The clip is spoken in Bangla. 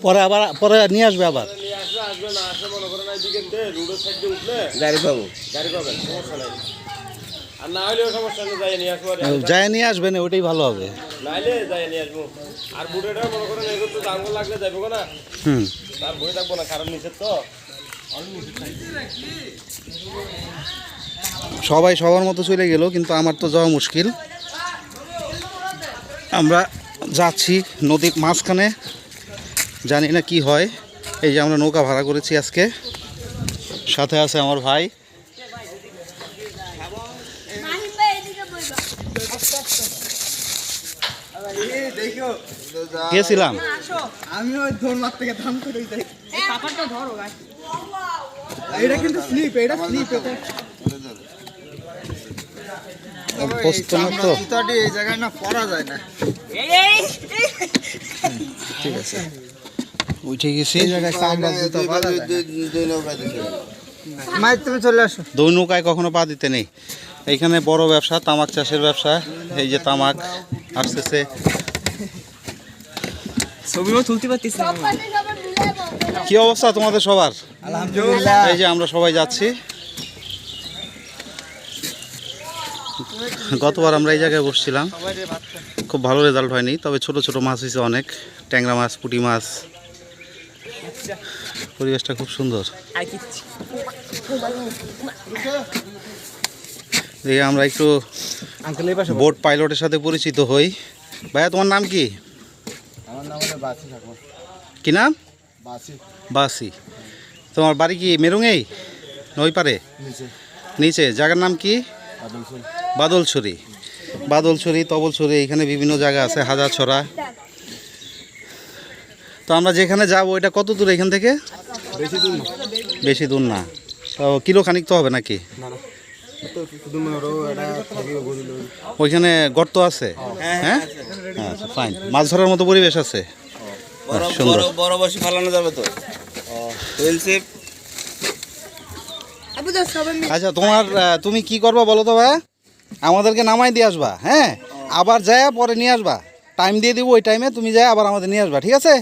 পরে আবার পরে নিয়ে আসবে আবার যায় নিয়ে আসবেন ওইটাই ভালো হবে। সবাই সবার মতো চলে গেল, কিন্তু আমার তো যাওয়া মুশকিল। আমরা যাচ্ছি নদীর মাঝখানে, জানি না কি হয়। এই যে আমরা নৌকা ভাড়া করেছি আজকে, সাথে আছে আমার ভাই। গেছিলাম আমি ওই ধর মার থেকে ধাম করে যাই। কাপড়টা ধরো গাইস, এটা কিন্তু স্লিপ, এটা স্লিপ। তো এই জায়গায় না পড়া যায় না। ঠিক আছে, উঠে গেছি। এই জায়গায় চামড়া জুতা পরা যায় না। মাই তুমি চলে আসো। দুই নৌকায় কখনো পা দিতে নেই। এইখানে বড় ব্যবসা, তামাক চাষের ব্যবসা। এই যে তামাক আসতেছে। ছবিও তুলতে পারতিস না। কি অবস্থা তোমাদের সবার? আলহামদুলিল্লাহ। এই যে আমরা সবাই যাচ্ছি। গতবার আমরা এই জায়গায় বসছিলাম, খুব ভালো রেজাল্ট হয়নি, তবে ছোট ছোট মাছ হয়েছে অনেক, ট্যাংরা মাছ, পুঁটি মাছ। পরিবেশটা খুব সুন্দর। এই আমরা একটু বোট পাইলটের সাথে পরিচিত হই। ভাইয়া তোমার নাম কি? আমার নাম হলো বাসি ঠাকুর। কি নাম? বাসি। বাসি। তোমার বাড়ি কি মেরুঙেই নই পারে? নিচে। নিচে। জায়গার নাম কি? বাদলছড়ি। বাদলছড়ি, তবলছড়ি, এখানে বিভিন্ন জায়গা আছে, হাজারছড়া। তো আমরা যেখানে যাবো এটা কত দূর এখান থেকে? বেশি দূর না। বেশি দূর না, তো কিলো খানিক তো হবে নাকি? না না, তো শুধু মরো এটা থাকিও বলিল। ওইখানে গর্ত আছে? হ্যাঁ, আচ্ছা, ফাইন। মাছ ধরার মতো পরিবেশ আছে, সুন্দর। বড় বসি ফালানো যাবে তো। ওয়েলসেপ। আচ্ছা, তুমি কি করবা বলো তো ভাই? আমাদেরকে নামাই দিয়ে আসবা, হ্যাঁ, আবার যায় পরে নিয়ে আসবা। টাইম দিয়ে দিব, ওই টাইমে তুমি যায় আবার আমাদের নিয়ে আসবা, ঠিক আছে?